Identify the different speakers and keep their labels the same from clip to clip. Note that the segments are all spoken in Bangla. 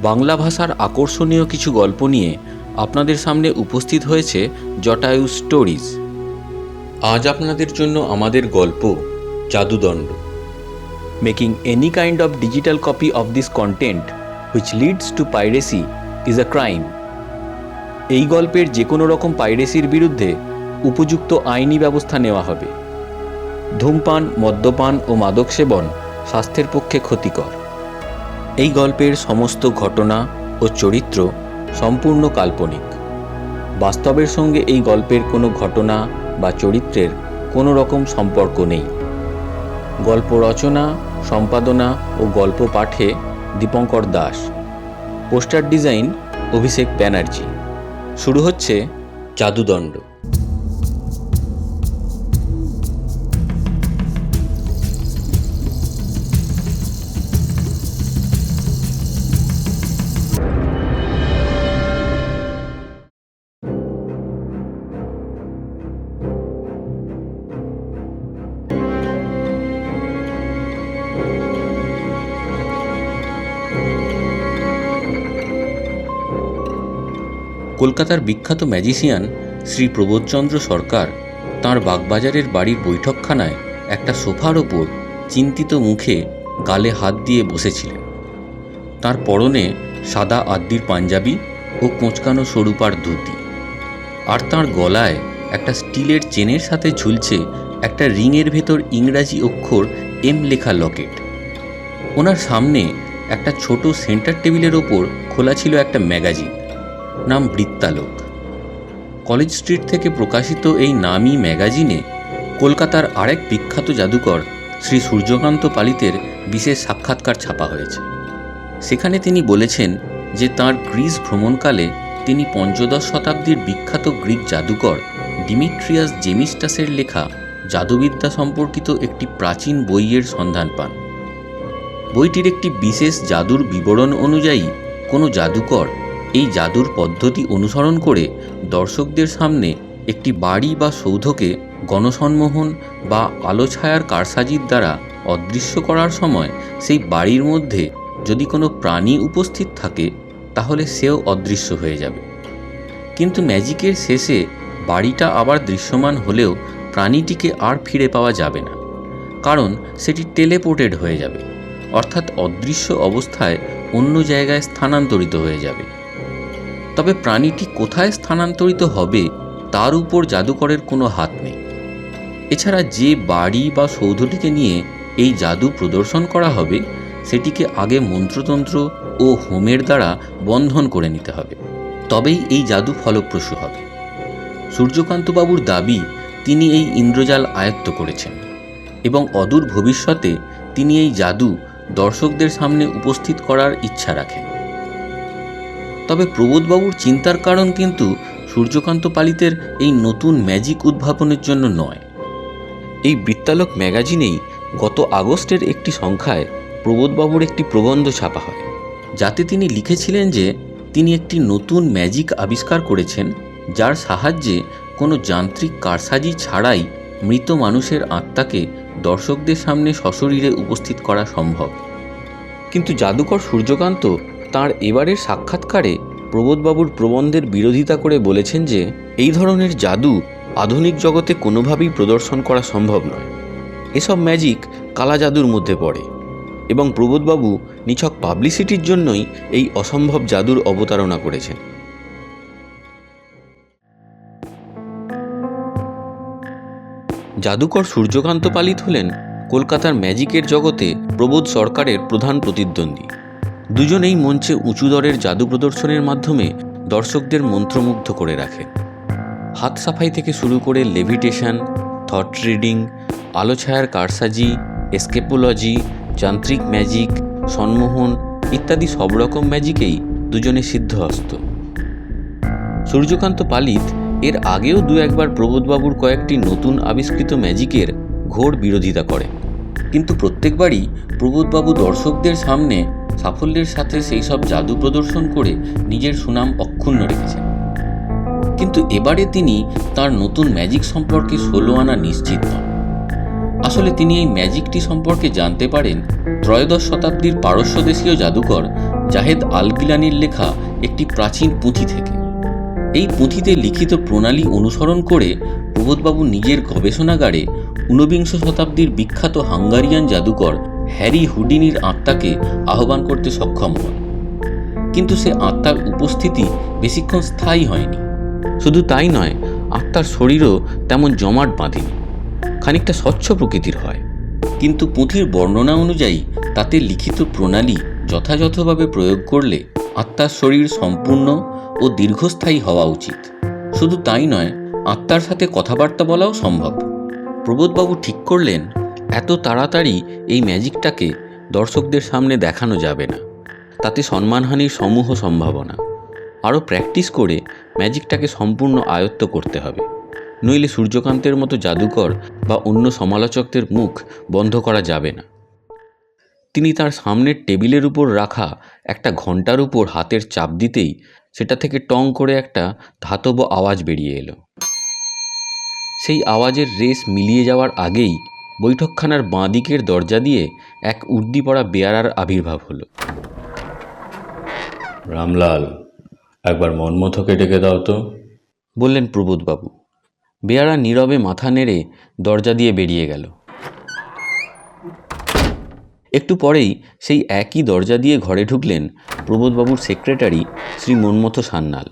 Speaker 1: বাংলা ভাষার আকর্ষণীয় কিছু গল্প নিয়ে আপনাদের সামনে উপস্থিত হয়েছে জটায়ু স্টোরিজ। আজ আপনাদের জন্য আমাদের গল্প জাদুদণ্ড। Making any kind of digital copy of this content which leads to piracy is a crime. এই গল্পের যে কোনো রকম পাইরেসির বিরুদ্ধে উপযুক্ত আইনি ব্যবস্থা নেওয়া হবে। ধূমপান, মদ্যপান ও মাদক সেবন স্বাস্থ্যের পক্ষে ক্ষতিকর। এই গল্পের সমস্ত ঘটনা ও চরিত্র সম্পূর্ণ কাল্পনিক। বাস্তবের সঙ্গে এই গল্পের কোনো ঘটনা বা চরিত্রের কোনো রকম সম্পর্ক নেই। গল্প রচনা, সম্পাদনা ও গল্প পাঠে দীপঙ্কর দাস। Poster design Abhishek Banerjee. শুরু হচ্ছে জাদুদণ্ড। কলকাতার বিখ্যাত ম্যাজিশিয়ান শ্রী প্রবোধচন্দ্র সরকার তাঁর বাগবাজারের বাড়ির বৈঠকখানায় একটা সোফার ওপর চিন্তিত মুখে গালে হাত দিয়ে বসেছিলেন। তার পরনে সাদা আদ্যির পাঞ্জাবি ও কোঁচকানো সরুপার ধুতি, আর তাঁর গলায় একটা স্টিলের চেনের সাথে ঝুলছে একটা রিংয়ের ভেতর ইংরাজি অক্ষর এম লেখা লকেট। ওনার সামনে একটা ছোট সেন্টার টেবিলের ওপর খোলা ছিল একটা ম্যাগাজিন, নাম বৃত্তালোক। কলেজ স্ট্রিট থেকে প্রকাশিত এই নামী ম্যাগাজিনে কলকাতার আরেক বিখ্যাত জাদুকর শ্রী সূর্যকান্ত পালিতের বিশেষ সাক্ষাৎকার ছাপা হয়েছে। সেখানে তিনি বলেছেন যে তাঁর গ্রিস ভ্রমণকালে তিনি পঞ্চদশ শতাব্দীর বিখ্যাত গ্রিক জাদুকর ডিমিট্রিয়াস জেমিস্টাসের লেখা জাদুবিদ্যা সম্পর্কিত একটি প্রাচীন বইয়ের সন্ধান পান। বইটির একটি বিশেষ জাদুর বিবরণ অনুযায়ী কোনো জাদুকর এই জাদুর পদ্ধতি অনুসরণ করে দর্শকদের সামনে একটি বাড়ি বা সৌধকে গণসম্মোহন বা আলো ছায়ার কারসাজির দ্বারা অদৃশ্য করার সময় সেই বাড়ির মধ্যে যদি কোনো প্রাণী উপস্থিত থাকে তাহলে সেও অদৃশ্য হয়ে যাবে। কিন্তু ম্যাজিকের শেষে বাড়িটা আবার দৃশ্যমান হলেও প্রাণীটিকে আর ফিরে পাওয়া যাবে না, কারণ সেটি টেলিপোর্টেড হয়ে যাবে, অর্থাৎ অদৃশ্য অবস্থায় অন্য জায়গায় স্থানান্তরিত হয়ে যাবে। তবে প্রাণীটি কোথায় স্থানান্তরিত হবে তার উপর জাদুকরের কোনো হাত নেই। এছাড়া যে বাড়ি বা সৌধটিকে নিয়ে এই জাদু প্রদর্শন করা হবে সেটিকে আগে মন্ত্রতন্ত্র ও হোমের দ্বারা বন্ধন করে নিতে হবে, তবেই এই জাদু ফলপ্রসূ হবে। সূর্যকান্তবাবুর দাবি তিনি এই ইন্দ্রজাল আয়ত্ত করেছেন এবং অদূর ভবিষ্যতে তিনি এই জাদু দর্শকদের সামনে উপস্থিত করার ইচ্ছা রাখেন। তবে প্রবোধবাবুর চিন্তার কারণ কিন্তু সূর্যকান্ত পালিতের এই নতুন ম্যাজিক উদ্ভাবনের জন্য নয়। এই বৃত্তালোক ম্যাগাজিনেই গত আগস্টের একটি সংখ্যায় প্রবোধবাবুর একটি প্রবন্ধ ছাপা হয়, যাতে তিনি লিখেছিলেন যে তিনি একটি নতুন ম্যাজিক আবিষ্কার করেছেন, যার সাহায্যে কোনো যান্ত্রিক কারসাজি ছাড়াই মৃত মানুষের আত্মাকে দর্শকদের সামনে সশরীরে উপস্থিত করা সম্ভব। কিন্তু জাদুকর সূর্যকান্ত তাঁর এবারের সাক্ষাৎকারে প্রবোধবাবুর প্রবন্ধের বিরোধিতা করে বলেছেন যে এই ধরনের জাদু আধুনিক জগতে কোনোভাবেই প্রদর্শন করা সম্ভব নয়। এসব ম্যাজিক কালা জাদুর মধ্যে পড়ে এবং প্রবোধবাবু নিছক পাবলিসিটির জন্যই এই অসম্ভব জাদুর অবতারণা করেছেন। জাদুকর সূর্যকান্ত পালিত হলেন কলকাতার ম্যাজিকের জগতে প্রবোধ সরকারের প্রধান প্রতিদ্বন্দ্বী। দুজনেই মঞ্চে উঁচু দরের জাদু প্রদর্শনের মাধ্যমে দর্শকদের মন্ত্রমুগ্ধ করে রাখে। হাত সাফাই থেকে শুরু করে লেভিটেশন, থট রিডিং, আলো ছায়ার কারসাজি, এস্কেপোলজি, যান্ত্রিক ম্যাজিক, সম্মোহন ইত্যাদি সব রকম ম্যাজিকেই দুজনে সিদ্ধহস্ত। সূর্যকান্ত পালিত এর আগেও দু একবার প্রবোধবাবুর কয়েকটি নতুন আবিষ্কৃত ম্যাজিকের ঘোর বিরোধিতা করেন, কিন্তু প্রত্যেকবারই প্রবোধবাবু দর্শকদের সামনে সাফল্যের সাথে সেই সব জাদু প্রদর্শন করে নিজের সুনাম অক্ষুণ্ণ রেখেছেন। কিন্তু এবারে তিনি তার নতুন ম্যাজিক সম্পর্কে 16 আনা নিশ্চিত নন। আসলে তিনি এই ম্যাজিকটি সম্পর্কে জানতে পারেন ত্রয়োদশ শতাব্দীর পারস্য দেশীয় জাদুকর জাহেদ আল গিলানির লেখা একটি প্রাচীন পুঁথি থেকে। এই পুঁথিতে লিখিত প্রণালী অনুসরণ করে প্রবোধবাবু নিজের গবেষণাগারে ঊনবিংশ শতাব্দীর বিখ্যাত হাঙ্গারিয়ান জাদুকর হ্যারি হুডিনির আত্মাকে আহ্বান করতে সক্ষম হন। কিন্তু সে আত্মার উপস্থিতি বেশিক্ষণ স্থায়ী হয়নি। শুধু তাই নয়, আত্মার শরীরও তেমন জমাট বাঁধেনি, খানিকটা স্বচ্ছ প্রকৃতির হয়। কিন্তু পুঁথির বর্ণনা অনুযায়ী তাতে লিখিত প্রণালী যথাযথভাবে প্রয়োগ করলে আত্মার শরীর সম্পূর্ণ ও দীর্ঘস্থায়ী হওয়া উচিত। শুধু তাই নয়, আত্মার সাথে কথাবার্তা বলাও সম্ভব। প্রবোধবাবু ঠিক করলেন, এত তাড়াতাড়ি এই ম্যাজিকটাকে দর্শকদের সামনে দেখানো যাবে না, তাতে সম্মানহানির সমূহ সম্ভাবনা। আরও প্র্যাকটিস করে ম্যাজিকটাকে সম্পূর্ণ আয়ত্ত করতে হবে, নইলে সূর্যকান্তের মতো জাদুকর বা অন্য সমালোচকদের মুখ বন্ধ করা যাবে না। তিনি তার সামনের টেবিলের উপর রাখা একটা ঘণ্টার উপর হাতের চাপ দিতেই সেটা থেকে টং করে একটা ধাতব আওয়াজ বেরিয়ে এলো। সেই আওয়াজের রেশ মিলিয়ে যাওয়ার আগেই বৈঠকখানার বাঁ দিকের দরজা দিয়ে এক উর্দি পরা বেয়ারার আবির্ভাব হলো।
Speaker 2: রামলাল, একবার মনমথকে ডেকে দাও তো,
Speaker 1: বললেন প্রবোধবাবু। বেয়ারা নীরবে মাথা নেড়ে দরজা দিয়ে বেরিয়ে গেল। একটু পরেই সেই একই দরজা দিয়ে ঘরে ঢুকলেন প্রবোধবাবুর সেক্রেটারি শ্রী মন্মথ সান্যাল।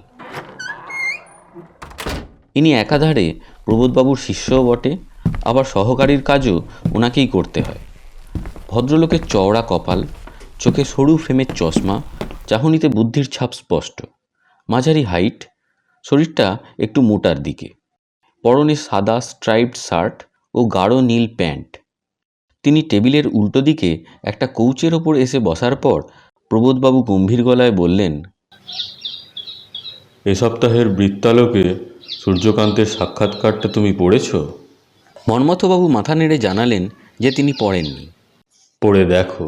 Speaker 1: ইনি একাধারে প্রবোধবাবুর শিষ্যও বটে, আবার সহকারীর কাজও ওনাকেই করতে হয়। ভদ্রলোকের চওড়া কপাল, চোখে সরু ফ্রেমের চশমা, চাহনিতে বুদ্ধির ছাপ স্পষ্ট, মাঝারি হাইট, শরীরটা একটু মোটার দিকে, পরনে সাদা স্ট্রাইপড শার্ট ও গাঢ় নীল প্যান্ট। তিনি টেবিলের উল্টো দিকে একটা কৌচের ওপর এসে বসার পর প্রবোধবাবু গম্ভীর গলায় বললেন,
Speaker 2: এ সপ্তাহের বৃত্তালোকে সূর্যকান্তের সাক্ষাৎকারটা তুমি পড়েছ?
Speaker 1: মন্মথবাবু মাথা নেড়ে জানালেন যে তিনি পড়েননি।
Speaker 2: পড়ে দেখো।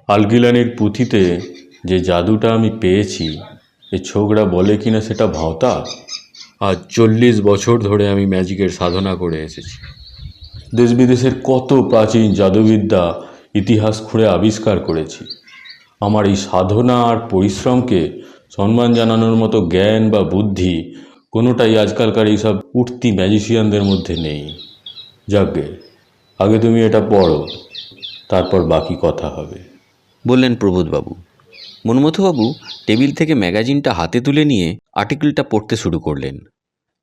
Speaker 2: আলগিলানির পুঁথিতে যে জাদুটা আমি পেয়েছি, এ ছোকরা বলে কিনা সেটা ভাঁওতা। আজ 40 বছর ধরে আমি ম্যাজিকের সাধনা করে এসেছি। দেশ বিদেশের কত প্রাচীন জাদুবিদ্যা ইতিহাস খুঁড়ে আবিষ্কার করেছি। আমার এই সাধনা আর পরিশ্রমকে সম্মান জানানোর মতো জ্ঞান বা বুদ্ধি কোনোটাই আজকালকার এইসব উঠতি ম্যাজিশিয়ানদের মধ্যে নেই। যাকগে, আগে তুমি এটা পড়ো, তারপর বাকি কথা হবে,
Speaker 1: বললেন প্রবোধবাবু। মন্মথবাবু টেবিল থেকে ম্যাগাজিনটা হাতে তুলে নিয়ে আর্টিকেলটা পড়তে শুরু করলেন।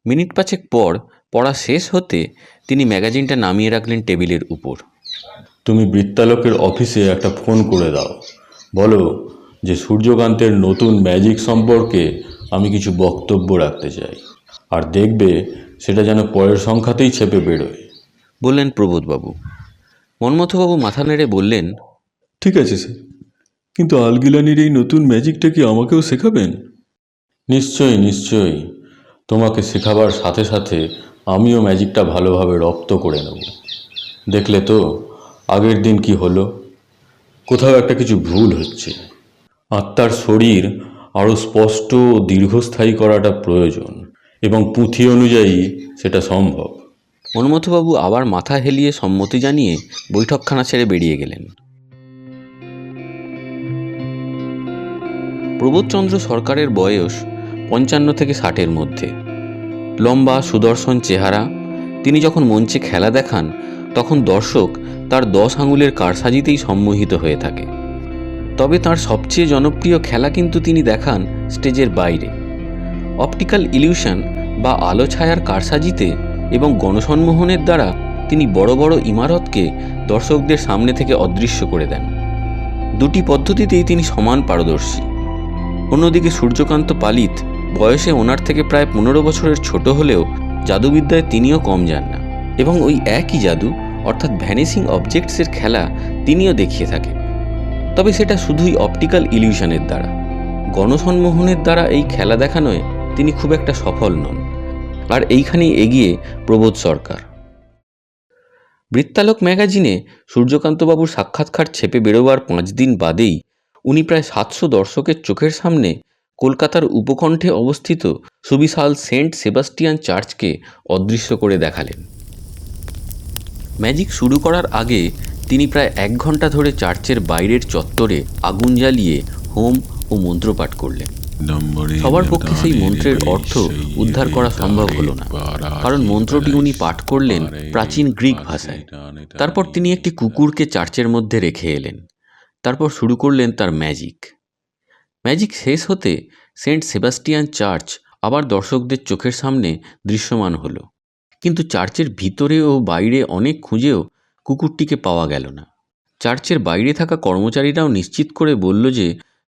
Speaker 1: মিনিট পাঁচেক পর পড়া শেষ হতে তিনি ম্যাগাজিনটা নামিয়ে রাখলেন টেবিলের উপর।
Speaker 2: তুমি বৃত্তালোকের অফিসে একটা ফোন করে দাও, বলো যে সূর্যকান্তের নতুন ম্যাজিক সম্পর্কে আমি কিছু বক্তব্য রাখতে চাই, আর দেখবে সেটা যেন পরের সংখ্যাতেই ছেপে বেরোয়,
Speaker 1: বললেন প্রবোধবাবু। মন্মথবাবু মাথা নেড়ে বললেন,
Speaker 2: ঠিক আছে স্যার, কিন্তু আলগিলানির এই নতুন ম্যাজিকটা কি আমাকেও শেখাবেন? নিশ্চয়ই নিশ্চয়ই, তোমাকে শেখাবার সাথে সাথে আমিও ম্যাজিকটা ভালোভাবে রপ্ত করে নেব। দেখলে তো আগের দিন কি হলো, কোথাও একটা কিছু ভুল হচ্ছে। আত্মার শরীর আরও স্পষ্ট ও দীর্ঘস্থায়ী করাটা প্রয়োজন, এবং পুঁথি অনুযায়ী সেটা সম্ভব।
Speaker 1: মন্মথবাবু আবার মাথা হেলিয়ে সম্মতি জানিয়ে বৈঠকখানা ছেড়ে বেরিয়ে গেলেন। প্রবোধচন্দ্র সরকারের বয়স 55 থেকে 60-এর মধ্যে। লম্বা সুদর্শন চেহারা। তিনি যখন মঞ্চে খেলা দেখান তখন দর্শক তার 10 আঙুলের কারসাজিতেই সম্মোহিত হয়ে থাকে। তবে তার সবচেয়ে জনপ্রিয় খেলা কিন্তু তিনি দেখান স্টেজের বাইরে, অপটিক্যাল ইলিউশন বা আলো ছায়ার কারসাজিতে, এবং গণসম্মোহনের দ্বারা তিনি বড় বড় ইমারতকে দর্শকদের সামনে থেকে অদৃশ্য করে দেন। দুটি পদ্ধতিতেই তিনি সমান পারদর্শী। অন্যদিকে সূর্যকান্ত পালিত বয়সে ওনার থেকে প্রায় 15 বছরের ছোট হলেও জাদুবিদ্যায় তিনিও কম যান না, এবং ওই একই জাদু অর্থাৎ ভ্যানিসিং অবজেক্টসের খেলা তিনিও দেখিয়ে থাকেন। তবে সেটা শুধুই অপটিক্যাল ইলিউশনের দ্বারা। গণসম্মোহনের দ্বারা এই খেলা দেখানোয় তিনি খুব একটা সফল নন, আর এইখানেই এগিয়ে প্রবোধ সরকার। বৃত্তালোক ম্যাগাজিনে সূর্যকান্তবাবুর সাক্ষাৎকার ছেপে বেরোবার 5 দিন বাদেই উনি প্রায় 700 দর্শকের চোখের সামনে কলকাতার উপকণ্ঠে অবস্থিত সুবিশাল সেন্ট সেবাস্টিয়ান চার্চকে অদৃশ্য করে দেখালেন। ম্যাজিক শুরু করার আগে তিনি প্রায় 1 ঘন্টা ধরে চার্চের বাইরের চত্বরে আগুন জ্বালিয়ে হোম ও মন্ত্রপাঠ করলেন। সবার পক্ষে সেই মন্ত্রের অর্থ উদ্ধার করা সম্ভব হলো না, কারণ মন্ত্রটি উনি পাঠ করলেন প্রাচীন গ্রিক ভাষায়। তারপর তিনি একটি কুকুরকে চার্চের মধ্যে রেখে এলেন। তারপর শুরু করলেন তার ম্যাজিক শেষ হতে সেন্ট সেবাস্টিয়ান চার্চ আবার দর্শকদের চোখের সামনে দৃশ্যমান হলো। কিন্তু চার্চের ভিতরে ও বাইরে অনেক খুঁজেও কুকুরটিকে পাওয়া গেল না। চার্চের বাইরে থাকা কর্মচারীরাও নিশ্চিত করে বলল যে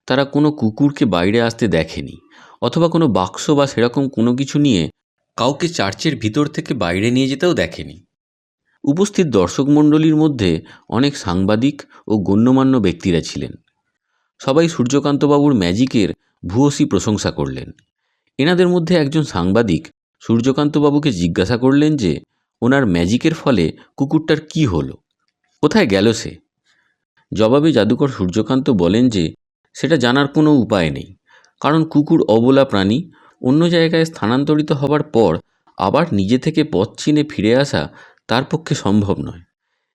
Speaker 1: তারা কোনো কুকুরকে বাইরে আসতে দেখেনি, অথবা কোনো বাক্স বা সেরকম কোনো কিছু নিয়ে কাউকে চার্চের ভিতর থেকে বাইরে নিয়ে যেতেও দেখেনি। উপস্থিত দর্শক মণ্ডলীর মধ্যে অনেক সাংবাদিক ও গণ্যমান্য ব্যক্তিরা ছিলেন। সবাই সূর্যকান্তবাবুর ম্যাজিকের ভূয়সী প্রশংসা করলেন। এনাদের মধ্যে একজন সাংবাদিক সূর্যকান্তবাবুকে জিজ্ঞাসা করলেন যে ওনার ম্যাজিকের ফলে কুকুরটার কি হলো, কোথায় গেল সে? জবাবে জাদুকর সূর্যকান্ত বলেন যে সেটা জানার কোনো উপায় নেই, কারণ কুকুর অবলা প্রাণী, অন্য জায়গায় স্থানান্তরিত হবার পর আবার নিজে থেকে পথ চিনে ফিরে আসা তার পক্ষে সম্ভব নয়।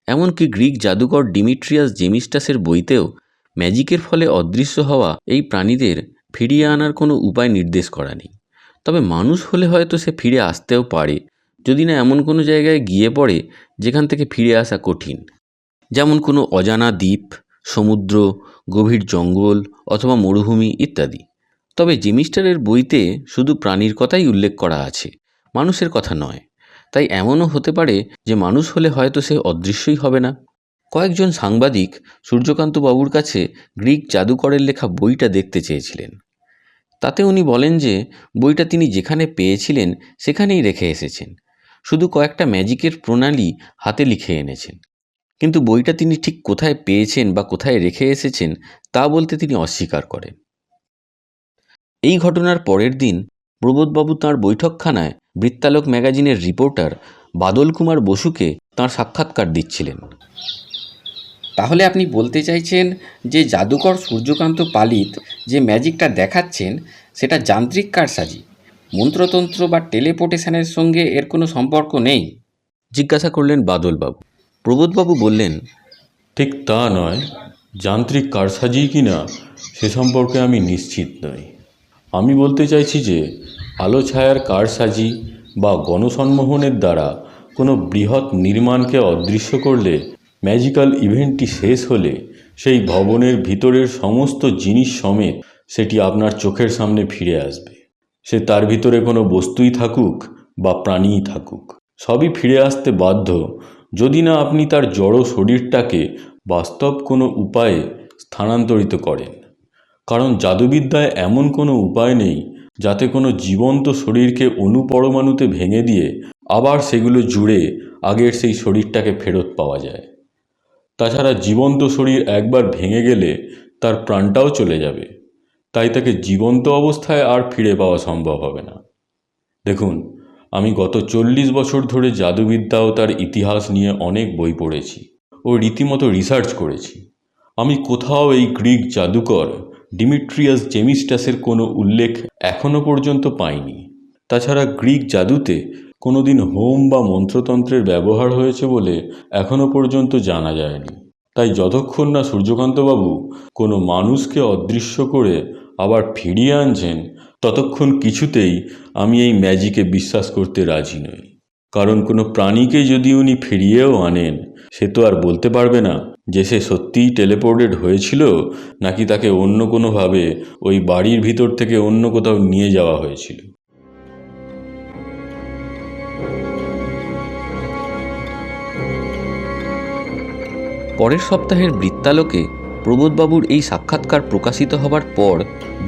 Speaker 1: এমনকি গ্রিক জাদুকর ডিমিট্রিয়াস জেমিস্টাসের বইতেও ম্যাজিকের ফলে অদৃশ্য হওয়া এই প্রাণীদের ফিরিয়ে আনার কোনো উপায় নির্দেশ করা নেই। তবে মানুষ হলে হয়তো সে ফিরে আসতেও পারে, যদি না এমন কোনো জায়গায় গিয়ে পড়ে যেখান থেকে ফিরে আসা কঠিন, যেমন কোনো অজানা দ্বীপ, সমুদ্র, গভীর জঙ্গল অথবা মরুভূমি ইত্যাদি। তবে জেমিস্টারের বইতে শুধু প্রাণীর কথাই উল্লেখ করা আছে, মানুষের কথা নয়। তাই এমনও হতে পারে যে মানুষ হলে হয়তো সে অদৃশ্যই হবে না। কয়েকজন সাংবাদিক সূর্যকান্তবাবুর কাছে গ্রিক জাদুকরের লেখা বইটা দেখতে চেয়েছিলেন। তাতে উনি বলেন যে বইটা তিনি যেখানে পেয়েছিলেন সেখানেই রেখে এসেছেন, শুধু কয়েকটা ম্যাজিকের প্রণালী হাতে লিখে এনেছেন। কিন্তু বইটা তিনি ঠিক কোথায় পেয়েছেন বা কোথায় রেখে এসেছেন তা বলতে তিনি অস্বীকার করেন। এই ঘটনার পরের দিন প্রবোধবাবু তাঁর বৈঠকখানায় বৃত্তালোক ম্যাগাজিনের রিপোর্টার বাদল কুমার বসুকে তাঁর সাক্ষাৎকার দিচ্ছিলেন।
Speaker 3: তাহলে আপনি বলতে চাইছেন যে জাদুকর সূর্যকান্ত পালিত যে ম্যাজিকটা দেখাচ্ছেন সেটা যান্ত্রিক কারসাজি, মন্ত্রতন্ত্র বা টেলিপোর্টেশনের সঙ্গে এর কোনো সম্পর্ক নেই?
Speaker 1: জিজ্ঞাসা করলেন বাদলবাবু। প্রবোধবাবু বললেন,
Speaker 2: ঠিক তা নয়। যান্ত্রিক কারসাজি কি না সে সম্পর্কে আমি নিশ্চিত নই। আমি বলতে চাইছি যে আলো ছায়ার কারসাজি বা গণসম্মোহনের দ্বারা কোনো বৃহৎ নির্মাণকে অদৃশ্য করলে, ম্যাজিক্যাল ইভেন্টটি শেষ হলে সেই ভবনের ভিতরের সমস্ত জিনিস সমেত সেটি আপনার চোখের সামনে ফিরে আসবে। সে তার ভিতরে কোনো বস্তুই থাকুক বা প্রাণীই থাকুক, সবই ফিরে আসতে বাধ্য, যদি না আপনি তার জড় শরীরটাকে বাস্তব কোনো উপায়ে স্থানান্তরিত করেন। কারণ জাদুবিদ্যায় এমন কোনো উপায় নেই যাতে কোনো জীবন্ত শরীরকে অণুপরমাণুতে ভেঙে দিয়ে আবার সেগুলো জুড়ে আগের সেই শরীরটাকে ফেরত পাওয়া যায়। তাছাড়া জীবন্ত শরীর একবার ভেঙে গেলে তার প্রাণটাও চলে যাবে, তাই তাকে জীবন্ত অবস্থায় আর ফিরে পাওয়া সম্ভব হবে না। দেখুন, আমি গত 40 বছর ধরে জাদুবিদ্যা ও তার ইতিহাস নিয়ে অনেক বই পড়েছি ও রীতিমতো রিসার্চ করেছি। আমি কোথাও এই গ্রিক জাদুকর ডিমিট্রিয়াস জেমিস্টাসের কোনো উল্লেখ এখনও পর্যন্ত পাইনি। তাছাড়া গ্রিক জাদুতে কোনোদিন হোম বা মন্ত্রতন্ত্রের ব্যবহার হয়েছে বলে এখনও পর্যন্ত জানা যায়নি। তাই যতক্ষণ না সূর্যকান্তবাবু কোনো মানুষকে অদৃশ্য করে আবার ফিরিয়ে আনছেন, ততক্ষণ কিছুতেই আমি এই ম্যাজিকে বিশ্বাস করতে রাজি নই। কারণ কোনো প্রাণীকে যদি উনি ফিরিয়েও আনেন, সে তো আর বলতে পারবে না যে সে সত্যিই টেলিপোর্টেড হয়েছিল, নাকি তাকে অন্য কোনোভাবে ওই বাড়ির ভিতর থেকে অন্য কোথাও নিয়ে যাওয়া হয়েছিল।
Speaker 1: পরের সপ্তাহের বৃত্তালোকে প্রবোধবাবুর এই সাক্ষাৎকার প্রকাশিত হবার পর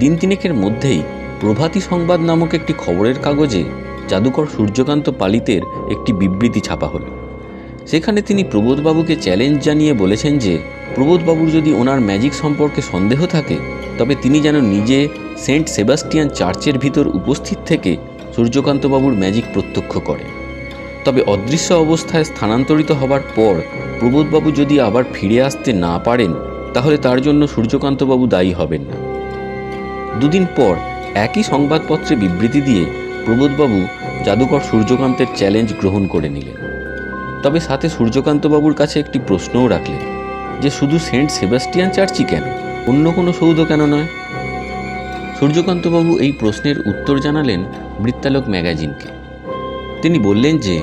Speaker 1: দিন তিনেকের মধ্যেই প্রভাতী সংবাদ নামক একটি খবরের কাগজে জাদুকর সূর্যকান্ত পালিতের একটি বিবৃতি ছাপা হলো। সেখানে তিনি প্রবোধবাবুকে চ্যালেঞ্জ জানিয়ে বলেছেন যে প্রবোধবাবুর যদি ওনার ম্যাজিক সম্পর্কে সন্দেহ থাকে, তবে তিনি যেন নিজে সেন্ট সেবাস্টিয়ান চার্চের ভিতর উপস্থিত থেকে সূর্যকান্তবাবুর ম্যাজিক প্রত্যক্ষ করেন। তবে অদৃশ্য অবস্থায় স্থানান্তরিত হবার পর প্রবোধবাবু যদি আবার ফিরে আসতে না পারেন, তাহলে তার জন্য সূর্যকান্তবাবু দায়ী হবেন না। দুদিন পর একই সংবাদপত্রে বিবৃতি দিয়ে প্রবোধবাবু জাদুকর সূর্যকান্তের চ্যালেঞ্জ গ্রহণ করে নিলেন। তবে সাথে সূর্যকান্তবাবুর কাছে একটি প্রশ্নও রাখলেন যে শুধু সেন্ট সেবাস্টিয়ান চার্চই কেন, অন্য কোনো সৌধ কেন নয়? সূর্যকান্তবাবু এই প্রশ্নের উত্তর জানালেন বৃত্তালোক ম্যাগাজিনকে। তিনি বললেন যে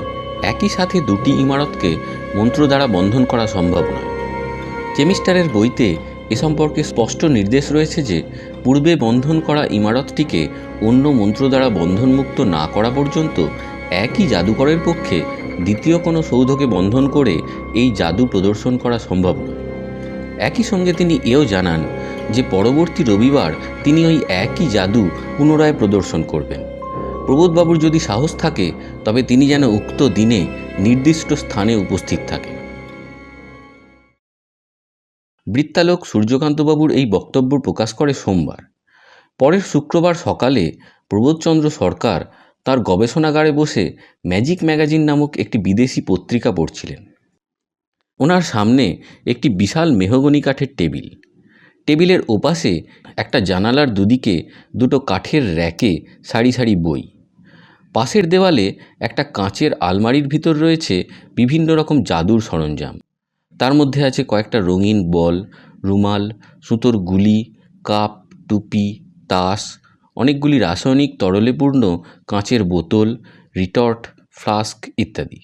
Speaker 1: একই সাথে দুটি ইমারতকে মন্ত্র দ্বারা বন্ধন করা সম্ভব নয়। চেমিস্টারের বইতে এ সম্পর্কে স্পষ্ট নির্দেশ রয়েছে যে পূর্বে বন্ধন করা ইমারতটিকে অন্য মন্ত্র দ্বারা বন্ধনমুক্ত না করা পর্যন্ত একই জাদুকরের পক্ষে দ্বিতীয় কোনো সৌধকে বন্ধন করে এই জাদু প্রদর্শন করা সম্ভব নয়। একই সঙ্গে তিনি এও জানান যে পরবর্তী রবিবার তিনি ওই একই জাদু পুনরায় প্রদর্শন করবেন। প্রবোধবাবুর যদি সাহস থাকে তবে তিনি যেন উক্ত দিনে নির্দিষ্ট স্থানে উপস্থিত থাকেন। বৃত্তালোক সূর্যকান্তবাবুর এই বক্তব্য প্রকাশ করে সোমবার। পরের শুক্রবার সকালে প্রবোধচন্দ্র সরকার তার গবেষণাগারে বসে ম্যাজিক ম্যাগাজিন নামক একটি বিদেশি পত্রিকা পড়ছিলেন। ওনার সামনে একটি বিশাল মেহগনি কাঠের টেবিল। টেবিলের ওপাশে একটা জানালার দুদিকে দুটো কাঠের র্যাকে সারি সারি বই। পাশের দেওয়ালে একটা কাঁচের আলমারির ভিতর রয়েছে বিভিন্ন রকম জাদুর সরঞ্জাম। তার মধ্যে আছে কয়েকটা রঙিন বল, রুমাল, সুতোর গুলি, কাপ, টুপি, তাস, অনেকগুলি রাসায়নিক তরলে পূর্ণ কাঁচের বোতল, রিটর্ট, ফ্লাস্ক ইত্যাদি।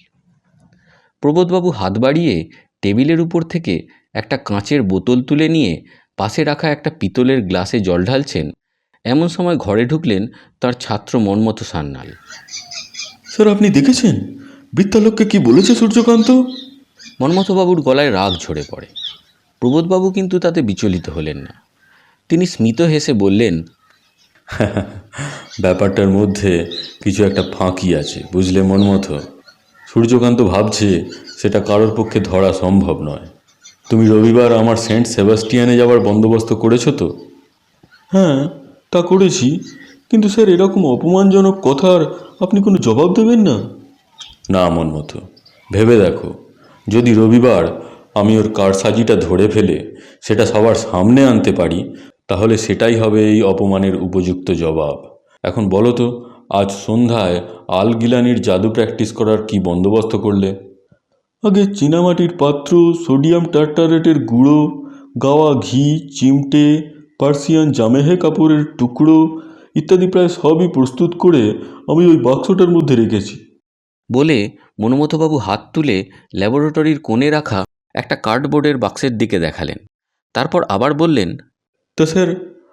Speaker 1: প্রবোধবাবু হাত বাড়িয়ে টেবিলের উপর থেকে একটা কাঁচের বোতল তুলে নিয়ে পাশে রাখা একটা পিতলের গ্লাসে জল ঢালছেন। এমন সময় ঘরে ঢুকলেন তার ছাত্র মন্মথ সান্যাল।
Speaker 2: স্যার, আপনি দেখেছেন বৃত্তালোককে কি বলেছে সূর্যকান্ত?
Speaker 1: মন্মথবাবুর গলায় রাগ ঝরে পড়ে। প্রবোধবাবু কিন্তু তাতে বিচলিত হলেন না। তিনি স্মিত হেসে বললেন,
Speaker 2: ব্যাপারটার মধ্যে কিছু একটা ফাঁকি আছে, বুঝলে মন্মথ। সূর্যকান্ত ভাবছে সেটা কারোর পক্ষে ধরা সম্ভব নয়। তুমি রবিবার আমার সেন্ট সেবাস্টিয়ানে যাওয়ার বন্দোবস্ত করেছো তো? হ্যাঁ, তা করেছি, কিন্তু স্যার এরকম অপমানজনক কথার আপনি কোনো জবাব দেবেন না? না মন্মথ, ভেবে দেখো, যদি রবিবার আমি ওর কারসাজিটা ধরে ফেলে সেটা সবার সামনে আনতে পারি, তাহলে সেটাই হবে এই অপমানের উপযুক্ত জবাব। এখন বলো তো, আজ সন্ধ্যায় আলগিলানির জাদু প্র্যাকটিস করার কি বন্দোবস্ত করলে? আগে চীনামাটির পাত্র, সোডিয়াম টার্টারেটের গুঁড়ো, গাওয়া ঘি, চিমটে, পার্সিয়ান জামেহে কাপড়ের টুকরো ইত্যাদি প্রায় সবই প্রস্তুত করে আমি ওই বাক্সটার মধ্যে রেখেছি।
Speaker 1: বলে মন্মথবাবু হাত তুলে ল্যাবরেটরির কোণে রাখা একটা কার্ডবোর্ডের বাক্সের দিকে দেখালেন। তারপর আবার বললেন,
Speaker 2: তা স্যার,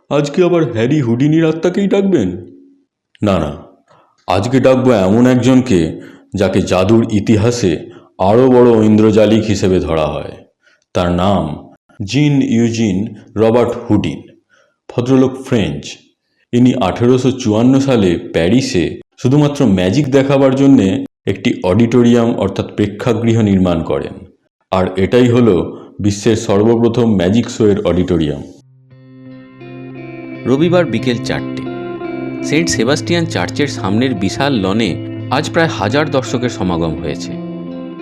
Speaker 2: আজকে আবার হ্যারি হুডিনির আত্মাকেই ডাকবেন? না না, আজকে ডাকবো এমন একজনকে যাকে জাদুর ইতিহাসে আরও বড় ঐন্দ্রজালিক হিসেবে ধরা হয়। তার নাম জিন ইউজিন রবার্ট হুডিন। ভদ্রলোক ফ্রেঞ্চ। ইনি 1854 সালে প্যারিসে শুধুমাত্র ম্যাজিক দেখাবার জন্যে একটি অডিটোরিয়াম অর্থাৎ প্রেক্ষাগৃহ নির্মাণ করেন। আর এটাই হলো বিশ্বের সর্বপ্রথম ম্যাজিক শোয়ের অডিটোরিয়াম।
Speaker 1: রবিবার বিকেল 4টে সেন্ট সেবাস্টিয়ান চার্চের সামনের বিশাল লনে আজ প্রায় 1000 দর্শকের সমাগম হয়েছে।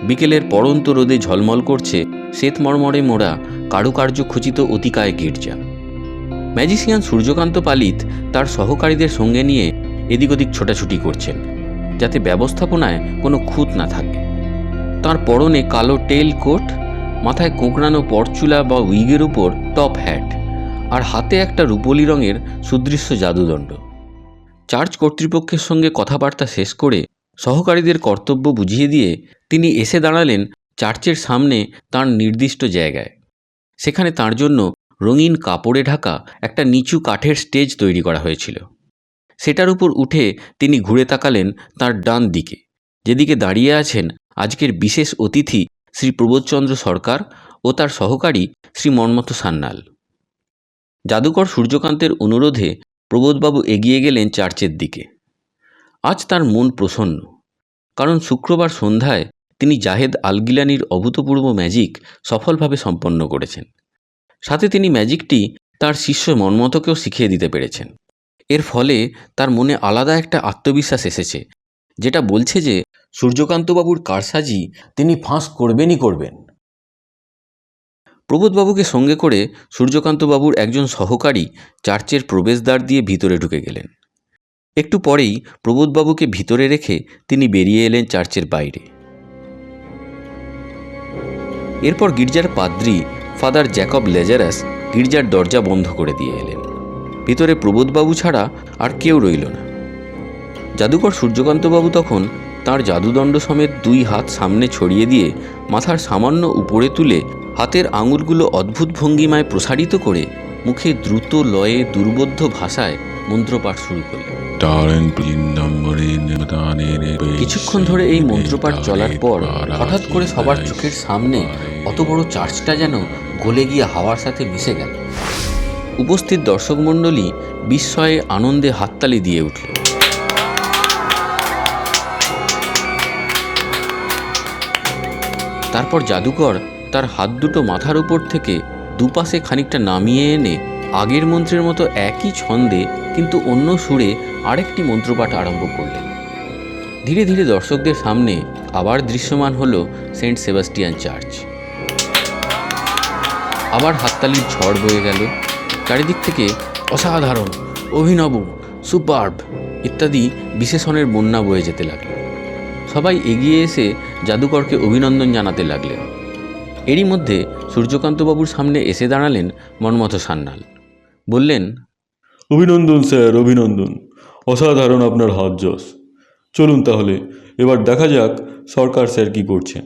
Speaker 1: বিকেলের পড়ন্ত রোদে ঝলমল করছে শ্বেতমর্মরে মোড়া কারুকার্য খচিত অতিকায় গির্জা। ম্যাজিশিয়ান সূর্যকান্ত পালিত তার সহকারীদের সঙ্গে নিয়ে এদিক ওদিক ছোটাছুটি করছেন, যাতে ব্যবস্থাপনায় কোনো খুঁত না থাকে। তার পরনে কালো টেল কোট, মাথায় কোঁকড়ানো পরচুলা বা উইগের উপর টপ হ্যাট, আর হাতে একটা রূপোলি রঙের সুদৃশ্য জাদুদণ্ড। চার্চ কর্তৃপক্ষের সঙ্গে কথাবার্তা শেষ করে সহকারীদের কর্তব্য বুঝিয়ে দিয়ে তিনি এসে দাঁড়ালেন চার্চের সামনে তার নির্দিষ্ট জায়গায়। সেখানে তার জন্য রঙিন কাপড়ে ঢাকা একটা নিচু কাঠের স্টেজ তৈরি করা হয়েছিল। সেটার উপর উঠে তিনি ঘুরে তাকালেন তার ডান দিকে, যেদিকে দাঁড়িয়ে আছেন আজকের বিশেষ অতিথি শ্রী প্রবোধচন্দ্র সরকার ও তার সহকারী শ্রী মন্মথ সান্যাল। জাদুকর সূর্যকান্তের অনুরোধে প্রবোধবাবু এগিয়ে গেলেন চার্চের দিকে। আজ তার মন প্রসন্ন, কারণ শুক্রবার সন্ধ্যায় তিনি জাহেদ আলগিলানির অভূতপূর্ব ম্যাজিক সফলভাবে সম্পন্ন করেছেন। সাথে তিনি ম্যাজিকটি তার শিষ্য মন্মথকেও শিখিয়ে দিতে পেরেছেন। এর ফলে তার মনে আলাদা একটা আত্মবিশ্বাস এসেছে, যেটা বলছে যে সূর্যকান্তবাবুর কারসাজি তিনি ফাঁস করবেনই করবেন। প্রবোধবাবুকে সঙ্গে করে সূর্যকান্তবাবুর একজন সহকারী চার্চের প্রবেশদ্বার দিয়ে ভিতরে ঢুকে গেলেন। একটু পরেই প্রবোধবাবুকে ভিতরে রেখে তিনি বেরিয়ে এলেন চার্চের বাইরে। এরপর গির্জার পাদ্রী ফাদার জ্যাকব লেজারাস
Speaker 3: গির্জার দরজা বন্ধ করে দিয়ে এলেন। ভিতরে প্রবোধবাবু ছাড়া আর কেউ রইল না। জাদুকর সূর্যকান্তবাবু তখন তাঁর জাদুদণ্ড সমেত 2 হাত সামনে ছড়িয়ে দিয়ে মাথার সামান্য উপরে তুলে হাতের আঙুলগুলো অদ্ভুত ভঙ্গিমায় প্রসারিত করে মুখে দ্রুত লয়ে দুর্বোধ্য ভাষায় মন্ত্রপাঠ শুরু করলেন। কিছুক্ষণ ধরে এই মন্ত্রপাঠ চলার পর হঠাৎ করে সবার চোখের সামনে অত বড় চার্চটা যেন গলে গিয়ে হাওয়ার সাথে মিশে গেল। উপস্থিত দর্শক মণ্ডলী বিস্ময়ে আনন্দে হাততালি দিয়ে উঠল। তারপর জাদুকর তার হাত দুটো মাথার উপর থেকে দুপাশে খানিকটা নামিয়ে এনে আগের মন্ত্রের মতো একই ছন্দে কিন্তু অন্য সুরে আরেকটি মন্ত্রপাঠ আরম্ভ করলেন। ধীরে ধীরে দর্শকদের সামনে আবার দৃশ্যমান হলো সেন্ট সেবাস্টিয়ান চার্চ। আবার হাততালির ঝড় বয়ে গেল। চারিদিক থেকে অসাধারণ, অভিনব, সুপারব ইত্যাদি বিশেষণের বন্যা বয়ে যেতে লাগলো। সবাই এগিয়ে এসে জাদুকরকে অভিনন্দন জানাতে লাগলেন। এরই মধ্যে সূর্যকান্তবাবুর সামনে এসে দাঁড়ালেন মন্মথ সান্যাল। বললেন,
Speaker 2: অভিনন্দন স্যার, অভিনন্দন। অসাধারণ আপনার হাত যশ। চলুন তাহলে এবার দেখা যাক সরকার স্যার কি করছেন।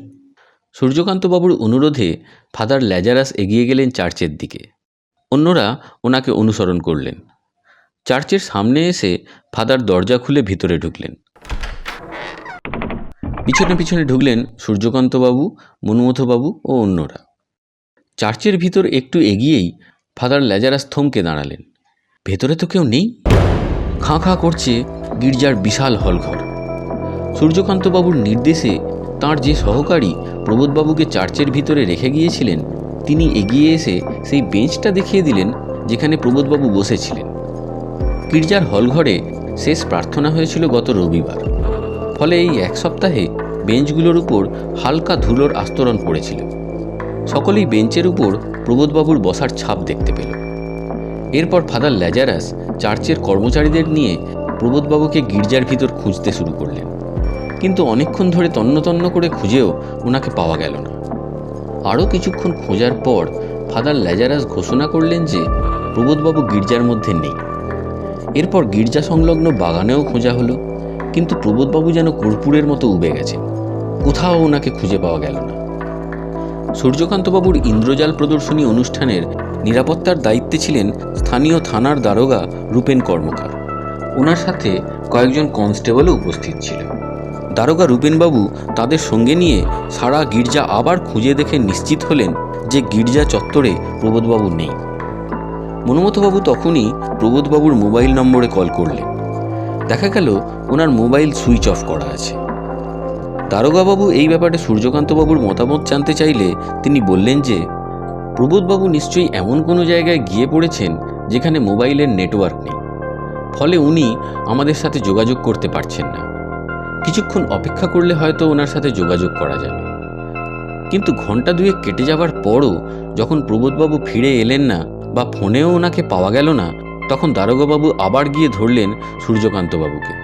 Speaker 3: সূর্যকান্তবাবুর অনুরোধে ফাদার ল্যাজারাস এগিয়ে গেলেন চার্চের দিকে। অন্যরা ওনাকে অনুসরণ করলেন। চার্চের সামনে এসে ফাদার দরজা খুলে ভিতরে ঢুকলেন। পিছনে পিছনে ঢুকলেন সূর্যকান্তবাবু, মন্মথবাবু ও অন্যরা। চার্চের ভিতর একটু এগিয়েই ফাদার ল্যাজারাস থমকে দাঁড়ালেন। ভেতরে তো কেউ নেই। খাঁ খাঁ করছে গির্জার বিশাল হলঘর। সূর্যকান্তবাবুর নির্দেশে তাঁর যে সহকারী প্রবোধবাবুকে চার্চের ভিতরে রেখে গিয়েছিলেন, তিনি এগিয়ে এসে সেই বেঞ্চটা দেখিয়ে দিলেন যেখানে প্রবোধবাবু বসেছিলেন। গির্জার হলঘরে শেষ প্রার্থনা হয়েছিল গত রবিবার। ফলে এই 1 সপ্তাহে বেঞ্চগুলোর উপর হালকা ধুলোর আস্তরণ পড়েছিল। সকলেই বেঞ্চের উপর প্রবোধবাবুর বসার ছাপ দেখতে পেল। এরপর ফাদার ল্যাজারাস চার্চের কর্মচারীদের নিয়ে প্রবোধবাবুকে গির্জার ভিতর খুঁজতে শুরু করলেন। কিন্তু অনেকক্ষণ ধরে তন্ন তন্ন করে খুঁজেও ওনাকে পাওয়া গেল না। আরও কিছুক্ষণ খোঁজার পর ফাদার ল্যাজারাস ঘোষণা করলেন যে প্রবোধবাবু গির্জার মধ্যে নেই। এরপর গির্জা সংলগ্ন বাগানেও খোঁজা হলো, কিন্তু প্রবোধবাবু যেন কর্পূরের মতো উবে গেছেন। কোথাও ওনাকে খুঁজে পাওয়া গেল না। সূর্যকান্তবাবুর ইন্দ্রজাল প্রদর্শনী অনুষ্ঠানের নিরাপত্তার দায়িত্বে ছিলেন স্থানীয় থানার দারোগা রূপেন কর্মকার। ওনার সাথে কয়েকজন কনস্টেবলও উপস্থিত ছিল। দারোগা রূপেনবাবু তাদের সঙ্গে নিয়ে সারা গির্জা আবার খুঁজে দেখে নিশ্চিত হলেন যে গির্জা চত্বরে প্রবোধবাবু নেই। মন্মথবাবু তখনই প্রবোধবাবুর মোবাইল নম্বরে কল করলেন। দেখা গেল ওনার মোবাইল সুইচ অফ করা আছে। দারোগাবাবু এই ব্যাপারে সূর্যকান্তবাবুর মতামত জানতে চাইলে তিনি বললেন যে প্রবোধবাবু নিশ্চয়ই এমন কোনো জায়গায় গিয়ে পড়েছেন যেখানে মোবাইলের নেটওয়ার্ক নেই। ফলে উনি আমাদের সাথে যোগাযোগ করতে পারছেন না। কিছুক্ষণ অপেক্ষা করলে হয়তো ওনার সাথে যোগাযোগ করা যাবে। কিন্তু ঘন্টা 2 কেটে যাবার পরও যখন প্রবোধবাবু ফিরে এলেন না বা ফোনেও ওনাকে পাওয়া গেল না, তখন দারোগাবাবু আবার গিয়ে ধরলেন সূর্যকান্তবাবুকে।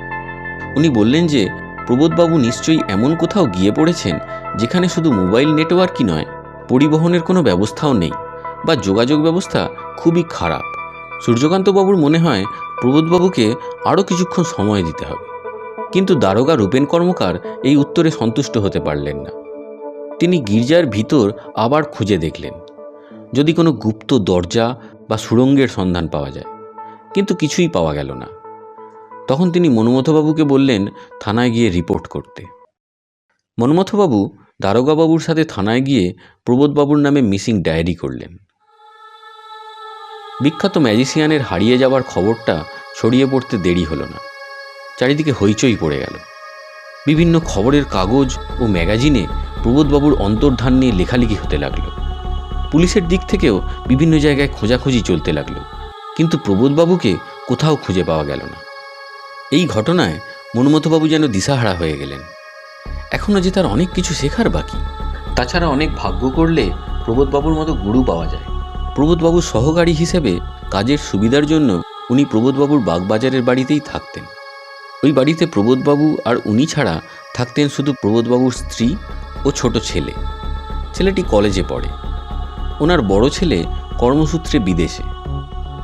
Speaker 3: উনি বললেন যে প্রবোধবাবু নিশ্চয়ই এমন কোথাও গিয়ে পড়েছেন যেখানে শুধু মোবাইল নেটওয়ার্কই নয়, পরিবহনের কোনো ব্যবস্থাও নেই বা যোগাযোগ ব্যবস্থা খুবই খারাপ। সূর্যকান্তবাবুর মনে হয় প্রবোধবাবুকে আরও কিছুক্ষণ সময় দিতে হবে। কিন্তু দারোগা রূপেন কর্মকার এই উত্তরে সন্তুষ্ট হতে পারলেন না। তিনি গির্জার ভিতর আবার খুঁজে দেখলেন যদি কোনো গুপ্ত দরজা বা সুড়ঙ্গের সন্ধান পাওয়া যায়, কিন্তু কিছুই পাওয়া গেল না। তখন তিনি মন্মথবাবুকে বললেন থানায় গিয়ে রিপোর্ট করতে। মন্মথবাবু দারোগাবাবুর সাথে থানায় গিয়ে প্রবোধবাবুর নামে মিসিং ডায়েরি করলেন। বিখ্যাত ম্যাজিশিয়ানের হারিয়ে যাওয়ার খবরটা ছড়িয়ে পড়তে দেরি হলো না। চারিদিকে হইচই পড়ে গেল। বিভিন্ন খবরের কাগজ ও ম্যাগাজিনে প্রবোধবাবুর অন্তর্ধান নিয়ে লেখালেখি হতে লাগলো। পুলিশের দিক থেকেও বিভিন্ন জায়গায় খোঁজাখুঁজি চলতে লাগলো, কিন্তু প্রবোধবাবুকে কোথাও খুঁজে পাওয়া গেল না। এই ঘটনায় মন্মথবাবু যেন দিশাহারা হয়ে গেলেন। এখনও যে তার অনেক কিছু শেখার বাকি। তাছাড়া অনেক ভাগ্য করলে প্রবোধবাবুর মতো গুরু পাওয়া যায়। প্রবোধবাবুর সহকারী হিসেবে কাজের সুবিধার জন্য উনি প্রবোধবাবুর বাগবাজারের বাড়িতেই থাকতেন। ওই বাড়িতে প্রবোধবাবু আর উনি ছাড়া থাকতেন শুধু প্রবোধবাবুর স্ত্রী ও ছোট ছেলে। ছেলেটি কলেজে পড়ে। ওনার বড় ছেলে
Speaker 1: কর্মসূত্রে বিদেশে।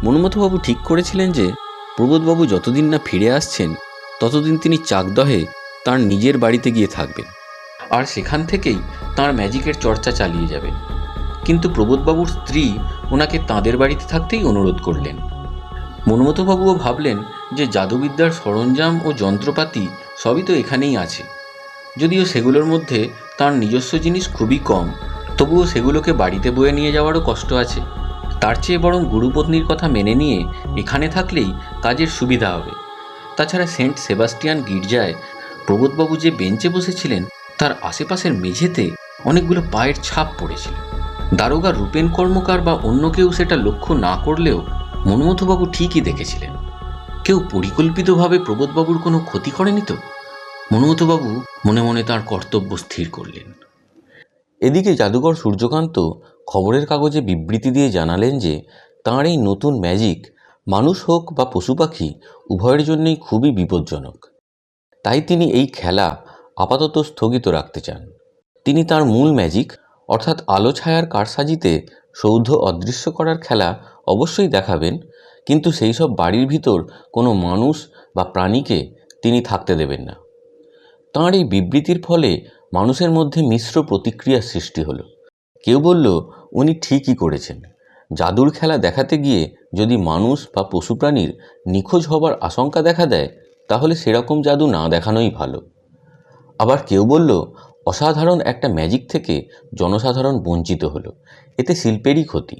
Speaker 1: মনমথবাবু ঠিক করেছিলেন যে প্রবোধবাবু যতদিন না ফিরে আসছেন ততদিন তিনি চাকদহে তার নিজের বাড়িতে গিয়ে থাকবেন, আর সেখান থেকেই তার ম্যাজিকের চর্চা চালিয়ে যাবেন। কিন্তু প্রবোধবাবুর স্ত্রী ওনাকে তাঁদের বাড়িতে থাকতেই অনুরোধ করলেন। মনমথবাবুও ভাবলেন যে জাদুবিদ্যার সরঞ্জাম ও যন্ত্রপাতি সবই তো এখানেই আছে, যদিও সেগুলোর মধ্যে তার নিজস্ব জিনিস খুবই কম, তবুও সেগুলোকে বাড়িতে বয়ে নিয়ে যাওয়ারও কষ্ট আছে। তার চেয়ে বরং গুরুপত্নীর কথা মেনে নিয়ে এখানে থাকলেই কাজের সুবিধা হবে। তাছাড়া সেন্ট সেবাস্টিয়ান গির্জায় প্রবোধবাবু যে বেঞ্চে বসেছিলেন তার আশেপাশের মেঝেতে অনেকগুলো পায়ের ছাপ পড়েছিল। দারোগা রূপেন কর্মকার বা অন্য কেউ সেটা লক্ষ্য না করলেও মনমথবাবু ঠিকই দেখেছিলেন। কেউ পরিকল্পিতভাবে প্রবোধবাবুর কোনো ক্ষতি করেনি তো? মনমথবাবু মনে মনে তার কর্তব্য স্থির করলেন। এদিকে জাদুকর সূর্যকান্ত খবরের কাগজে বিবৃতি দিয়ে জানালেন যে তাঁর এই নতুন ম্যাজিক মানুষ হোক বা পশু পাখি উভয়ের জন্যই খুবই বিপজ্জনক। তাই তিনি এই খেলা আপাতত স্থগিত রাখতে চান। তিনি তার মূল ম্যাজিক অর্থাৎ আলো ছায়ার কারসাজিতে সৌধ অদৃশ্য করার খেলা অবশ্যই দেখাবেন, কিন্তু সেই সব বাড়ির ভিতর কোনো মানুষ বা প্রাণীকে তিনি থাকতে দেবেন না। তাঁর এই বিবৃতির ফলে মানুষের মধ্যে মিশ্র প্রতিক্রিয়ার সৃষ্টি হলো। কেউ বলল উনি ঠিকই করেছেন, জাদুর খেলা দেখাতে গিয়ে যদি মানুষ বা পশু প্রাণীর নিখোঁজ হবার আশঙ্কা দেখা দেয় তাহলে সেরকম জাদু না দেখানোই ভালো। আবার কেউ বলল অসাধারণ একটা ম্যাজিক থেকে জনসাধারণ বঞ্চিত হলো, এতে শিল্পেরই ক্ষতি।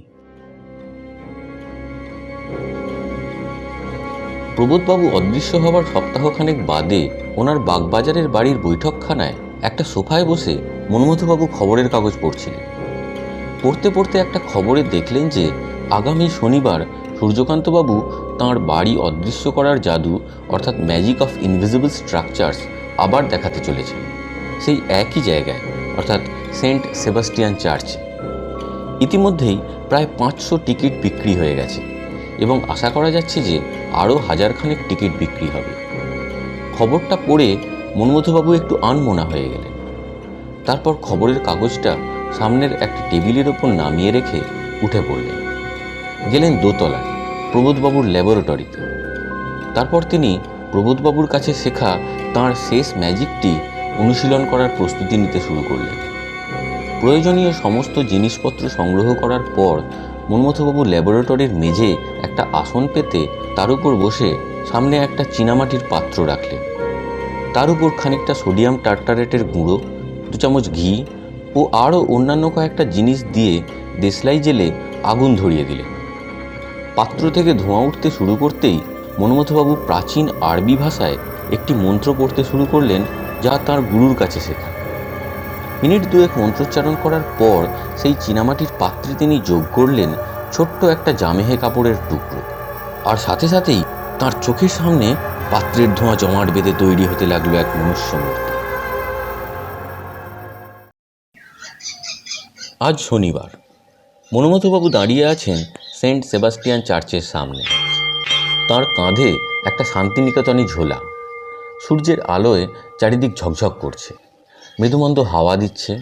Speaker 1: প্রবোধবাবু অদৃশ্য হবার সপ্তাহখানেক বাদে ওনার বাগবাজারের বাড়ির বৈঠকখানায় একটা সোফায় বসে মনমথবাবু খবরের কাগজ পড়ছিলেন। পড়তে পড়তে একটা খবরে দেখলেন যে আগামী শনিবার সূর্যকান্তবাবু তাঁর বাড়ি অদৃশ্য করার জাদু অর্থাৎ ম্যাজিক অফ ইনভিজিবল স্ট্রাকচার্স আবার দেখাতে চলেছেন, সেই একই জায়গায় অর্থাৎ সেন্ট সেবাস্টিয়ান চার্চে। ইতিমধ্যেই প্রায় 500 টিকিট বিক্রি হয়ে গেছে এবং আশা করা যাচ্ছে যে আরও 1000খানেক টিকিট বিক্রি হবে। খবরটা পড়ে মনমথবাবু একটু আনমনা হয়ে গেলেন। তারপর খবরের কাগজটা সামনের একটা টেবিলের ওপর নামিয়ে রেখে উঠে পড়লেন। গেলেন দোতলায় প্রবোধবাবুর ল্যাবরেটরিতে। তারপর তিনি প্রবোধবাবুর কাছে শেখা তাঁর শেষ ম্যাজিকটি অনুশীলন করার প্রস্তুতি নিতে শুরু করলেন। প্রয়োজনীয় সমস্ত জিনিসপত্র সংগ্রহ করার পর মনমথবাবু ল্যাবরেটরির মেঝে একটা আসন পেতে তার উপর বসে সামনে একটা চীনামাটির পাত্র রাখলেন। তার উপর খানিকটা সোডিয়াম টার্টারেটের গুঁড়ো, 2 চামচ ঘি ও আরও অন্যান্য কয়েকটা জিনিস দিয়ে দেশলাই জেলে আগুন ধরিয়ে দিলেন। পাত্র থেকে ধোঁয়া উঠতে শুরু করতেই মনমথবাবু প্রাচীন আরবি ভাষায় একটি মন্ত্র পড়তে শুরু করলেন, যা তার গুরুর কাছে শেখা। মিনিট 2 মন্ত্রোচ্চারণ করার পর সেই চীনামাটির পাত্রে তিনি যোগ করলেন ছোট্ট একটা জামেহে কাপড়ের টুকরো, আর সাথে সাথেই তার চোখের সামনে পাত্রের ধোঁয়া জমাট বেঁধে তৈরি হতে লাগলো এক মনুষ্য মূর্তি। আজ শনিবার মনমথবাবু দাঁড়িয়ে আছেন সেন্ট সেবাস্টিয়ান চার্চের সামনে। তার কাঁধে একটা শান্তিনিকেতনী ঝোলা। সূর্যের আলোয় চারিদিক ঝকঝক করছে, মৃদুমন্দ হাওয়া দিচ্ছে,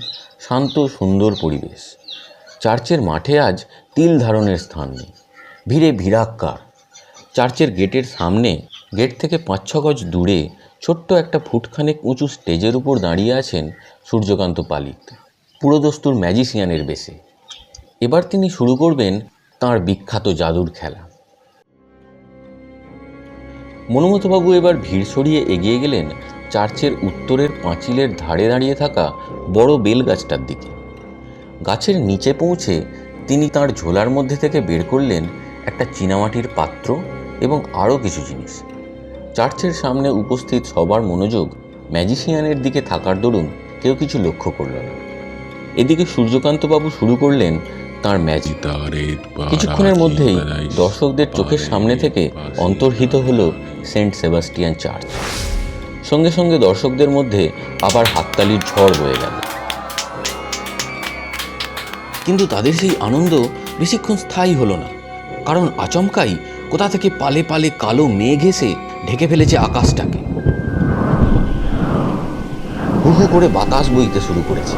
Speaker 1: শান্ত সুন্দর পরিবেশ। চার্চের মাঠে আজ তিল ধারণের স্থান নেই, ভিড়ে ভিড়াক্কার। চার্চের গেটের সামনে, গেট থেকে 5-6 গজ দূরে ছোট্ট একটা ফুটখানেক উঁচু স্টেজের উপর দাঁড়িয়ে আছেন সূর্যকান্ত পালিত, পুরোদস্তুর ম্যাজিশিয়ানের বেশে। এবার তিনি শুরু করবেন তাঁর বিখ্যাত জাদুর খেলা। মনমথবাবু এবার ভিড় সরিয়ে এগিয়ে গেলেন চার্চের উত্তরের পাঁচিলের ধারে দাঁড়িয়ে থাকা বড় বেল গাছটার দিকে। গাছের নিচে পৌঁছে তিনি তাঁর ঝোলার মধ্যে থেকে বের করলেন একটা চীনামাটির পাত্র এবং আরও কিছু জিনিস। চার্চের সামনে উপস্থিত সবার মনোযোগ ম্যাজিশিয়ানের দিকে থাকার দরুন কেউ কিছু লক্ষ্য করল না। এদিকে সূর্যকান্তবাবু শুরু করলেন তাঁর ম্যাজিক। কিছুক্ষণের মধ্যেই দর্শকদের চোখের সামনে থেকে অন্তর্হিত হলো সেন্ট সেবাস্টিয়ান চার্চ। সঙ্গে সঙ্গে দর্শকদের মধ্যে আবার হাততালির ঝড় বয়ে গেল। কিন্তু তাদের সেই আনন্দ বেশিক্ষণ স্থায়ী হলো না, কারণ আচমকাই কোথা থেকে পালে পালে কালো মেঘ এসে ঢেকে ফেলেছে আকাশটাকে। হু হু করে বাতাস বইতে শুরু করেছে।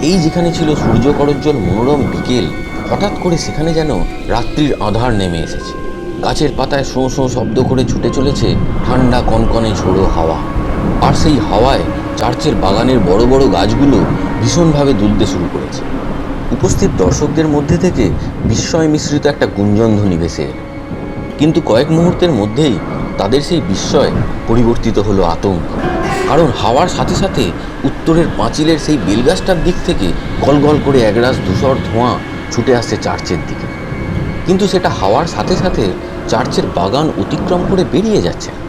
Speaker 1: এই যেখানে ছিল সূর্যকরোজ্জ্বল মনোরম বিকেল, হঠাৎ করে সেখানে যেন রাত্রির আঁধার নেমে এসেছে। গাছের পাতায় শোঁ শোঁ শব্দ করে ছুটে চলেছে ঠান্ডা কনকনে ঝোড়ো হাওয়া। আর সেই হাওয়ায় চার্চের বাগানের বড় বড় গাছগুলো ভীষণভাবে দুলতে শুরু করেছে। উপস্থিত দর্শকদের মধ্যে থেকে বিস্ময় মিশ্রিত একটা গুঞ্জনধ্বনি ভেসে এলো। কিন্তু কয়েক মুহূর্তের মধ্যেই তাদের সেই বিস্ময় পরিবর্তিত হলো আতঙ্ক। কারণ হাওয়ার সাথে সাথে উত্তরের পাঁচিলের সেই বেলগাছটার দিক থেকে গলগল করে একরাশ ধূসর ধোঁয়া ছুটে আসছে চার্চের দিকে। কিন্তু সেটা হাওয়ার সাথে সাথে চার্চের বাগান অতিক্রম করে বেরিয়ে যাচ্ছে না,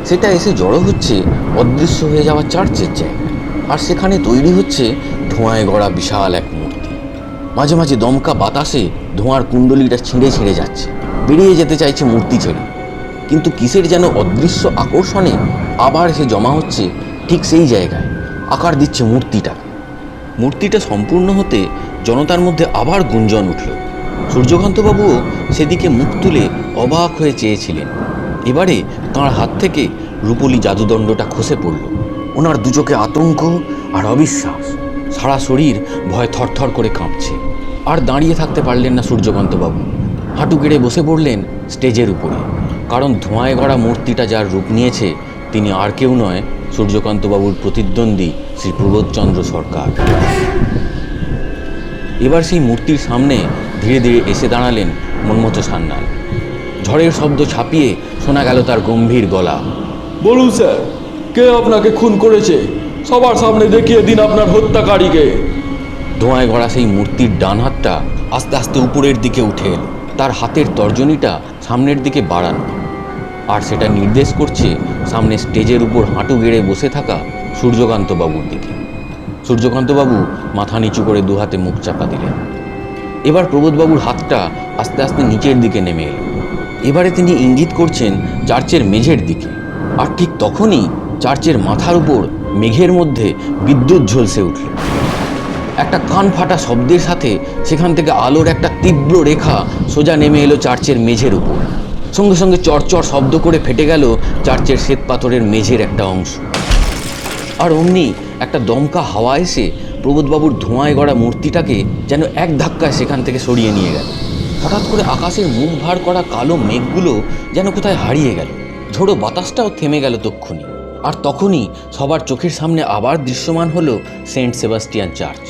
Speaker 1: সেটা এসে জড়ো হচ্ছে অদৃশ্য হয়ে যাওয়া চার্চের জায়গায়। আর সেখানে তৈরি হচ্ছে ধোঁয়ায় গড়া বিশাল এক মূর্তি। মাঝে মাঝে দমকা বাতাসে ধোঁয়ার কুণ্ডলিটা ছিঁড়ে ছিঁড়ে যাচ্ছে, বেরিয়ে যেতে চাইছে মূর্তি ছেড়ে। কিন্তু কিসের যেন অদৃশ্য আকর্ষণে আবার এসে জমা হচ্ছে ঠিক সেই জায়গায়, আকার দিচ্ছে মূর্তিটাকে। মূর্তিটা সম্পূর্ণ হতে জনতার মধ্যে আবার গুঞ্জন উঠল। সূর্যকান্তবাবুও সেদিকে মুখ তুলে অবাক হয়ে চেয়েছিলেন। এবারে তাঁর হাত থেকে রূপোলি জাদুদণ্ডটা খসে পড়ল। ওনার দুচোখে আতঙ্ক আর অবিশ্বাস, সারা শরীর ভয় থরথর করে কাঁপছে। আর দাঁড়িয়ে থাকতে পারলেন না সূর্যকান্তবাবু, হাঁটু গেড়ে বসে পড়লেন স্টেজের উপরে। কারণ ধোঁয়ায় গড়া মূর্তিটা যার রূপ নিয়েছে তিনি আর কেউ নয়, সূর্যকান্তবাবুর প্রতিদ্বন্দ্বী শ্রী প্রবোধচন্দ্র সরকার। এবার সেই মূর্তির সামনে ধীরে ধীরে এসে দাঁড়ালেন মন্মথ সান্যাল। ঝড়ের শব্দ ছাপিয়ে শোনা গেল তার গম্ভীর গলা।
Speaker 2: বলুন স্যার, কে আপনাকে খুন করেছে? সবার সামনে দেখিয়ে দিন আপনার হত্যাকারীকে।
Speaker 1: ধোঁয়ায় গড়া সেই মূর্তির ডান হাতটা আস্তে আস্তে উপরের দিকে উঠে এলো, তার হাতের তর্জনীটা সামনের দিকে বাড়ানো। আর সেটা নির্দেশ করছে সামনে স্টেজের উপর হাঁটু গেড়ে বসে থাকা সূর্যকান্তবাবুর দিকে। সূর্যকান্তবাবু মাথা নিচু করে দু হাতে মুখ চাপা দিলেন। এবার প্রবোধবাবুর হাতটা আস্তে আস্তে নিচের দিকে নেমে এলো। এবারে তিনি ইঙ্গিত করছেন চার্চের মেঝের দিকে। আর ঠিক তখনই চার্চের মাথার উপর মেঘের মধ্যে বিদ্যুৎ ঝলসে উঠল। একটা কান ফাটা শব্দের সাথে সেখান থেকে আলোর একটা তীব্র রেখা সোজা নেমে এলো চার্চের মেঝের উপর। সঙ্গে সঙ্গে চড়চড় শব্দ করে ফেটে গেল চার্চের শ্বেত পাথরের মেঝের একটা অংশ। আর অমনি একটা দমকা হাওয়া এসে প্রবোধবাবুর ধোঁয়ায় গড়া মূর্তিটাকে যেন এক ধাক্কায় সেখান থেকে সরিয়ে নিয়ে গেল। হঠাৎ করে আকাশের মুখ ভার করা কালো মেঘগুলো যেন কোথায় হারিয়ে গেল। ঝোড়ো বাতাসটাও থেমে গেল তক্ষুনি। আর তখনই সবার চোখের সামনে আবার দৃশ্যমান হলো সেন্ট সেবাস্টিয়ান চার্চ।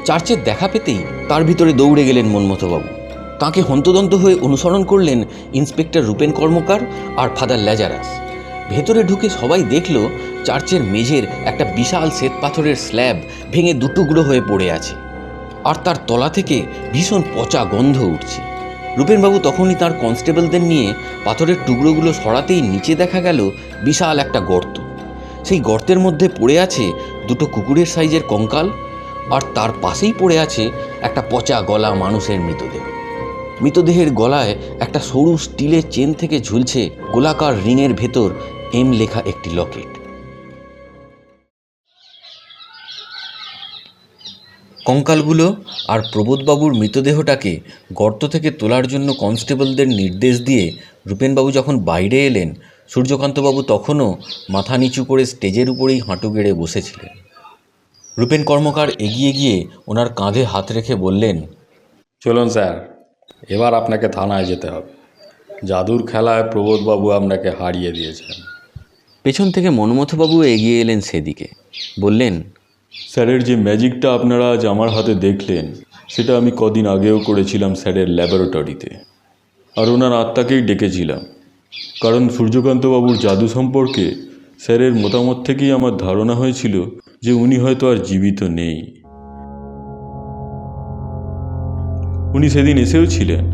Speaker 1: চার্চের দেখা পেতেই তার ভিতরে দৌড়ে গেলেন মন্মথবাবু। তাঁকে হন্তদন্ত হয়ে অনুসরণ করলেন ইন্সপেক্টর রূপেন কর্মকার আর ফাদার ল্যাজারাস। ভেতরে ঢুকে সবাই দেখল চার্চের মেঝের একটা বিশাল শ্বেত পাথরের স্ল্যাব ভেঙে দুটুকরো হয়ে পড়ে আছে, আর তার তলা থেকে ভীষণ পচা গন্ধ উঠছে। রূপেনবাবু তখনই তার কনস্টেবলদের নিয়ে পাথরের টুকরোগুলো সরাতেই নিচে দেখা গেল বিশাল একটা গর্ত। সেই গর্তের মধ্যে পড়ে আছে দুটো কুকুরের সাইজের কঙ্কাল, আর তার পাশেই পড়ে আছে একটা পচা গলা মানুষের মৃতদেহ। মৃতদেহের গলায় একটা সরু স্টিলের চেন থেকে ঝুলছে গোলাকার রিংয়ের ভেতর এম লেখা একটি লকেট। কঙ্কালগুলো আর প্রবোধবাবুর মৃতদেহটাকে গর্ত থেকে তোলার জন্য কনস্টেবলদের নির্দেশ দিয়ে রূপেনবাবু যখন বাইরে এলেন, সূর্যকান্তবাবু তখনও মাথা নিচু করে স্টেজের উপরেই হাঁটু গেড়ে বসেছিলেন। রূপেন কর্মকার এগিয়ে গিয়ে ওনার কাঁধে হাত রেখে বললেন,
Speaker 2: চলুন স্যার, এবার আপনাকে থানায় যেতে হবে। জাদুর খেলায় প্রবোধবাবু আপনাকে হারিয়ে দিয়েছেন।
Speaker 1: পেছন থেকে মন্মথবাবু এগিয়ে এলেন সেদিকে, বললেন,
Speaker 2: স্যারের যে ম্যাজিকটা আপনারা আজ আমার হাতে দেখলেন, সেটা আমি কদিন আগেও করেছিলাম স্যারের ল্যাবরেটরিতে। আর ওনার আত্মাকেই ডেকেছিলাম, কারণ সূর্যকান্তবাবুর জাদু সম্পর্কে স্যারের মতামত থেকেই আমার ধারণা হয়েছিল যে উনি হয়তো আর জীবিত নেই। উনি সেদিন এসেও ছিলেন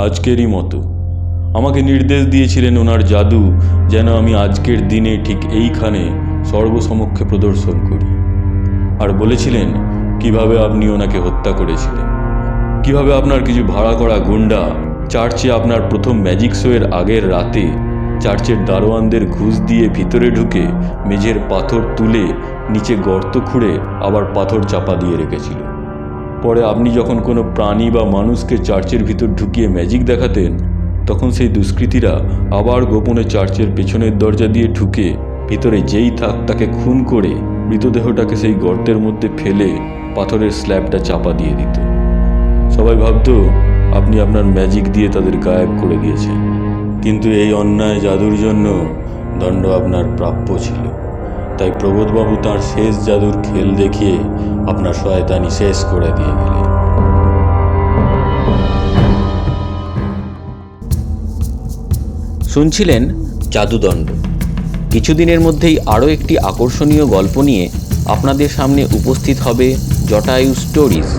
Speaker 2: আজকেরই মতো। আমাকে নির্দেশ দিয়েছিলেন ওনার জাদু যেন আমি আজকের দিনে ঠিক এইখানে সর্বসমক্ষে প্রদর্শন করি। আর বলেছিলেন কিভাবে আপনি ওনাকে হত্যা করেছিলেন, কিভাবে আপনার কিছু ভাড়া করা গুন্ডা চার্চে আপনার প্রথম ম্যাজিক শোয়ের আগের রাতে চার্চের দারোয়ানদের ঘুষ দিয়ে ভিতরে ঢুকে মেঝের পাথর তুলে নিচে গর্ত খুঁড়ে আবার পাথর চাপা দিয়ে রেখেছিল। পরে আপনি যখন কোনো প্রাণী বা মানুষকে চার্চের ভিতর ঢুকিয়ে ম্যাজিক দেখাতেন, তখন সেই দুষ্কৃতীরা আবার গোপনে চার্চের পেছনের দরজা দিয়ে ঢুকে ভিতরে যেই থাক তাকে খুন করে মৃতদেহটাকে সেই গর্তের মধ্যে ফেলে পাথরের স্ল্যাবটা চাপা দিয়ে দিত। সবাই ভাবতো আপনি আপনার ম্যাজিক দিয়ে তাদের গায়েব করে দিয়েছেন, কিন্তু এই অন্যায় জাদুর জন্য দণ্ড আপনার প্রাপ্য ছিল। তাই প্রবোধবাবু তাঁর শেষ জাদুর খেল দেখিয়ে আপনার শয়তানি শেষ করে দিয়ে গেলেন।
Speaker 1: শুনছিলেন জাদুদণ্ড। কিছুদিনের মধ্যেই আরও একটি আকর্ষণীয় গল্প নিয়ে আপনাদের সামনে উপস্থিত হবে জটায়ু স্টোরিজ।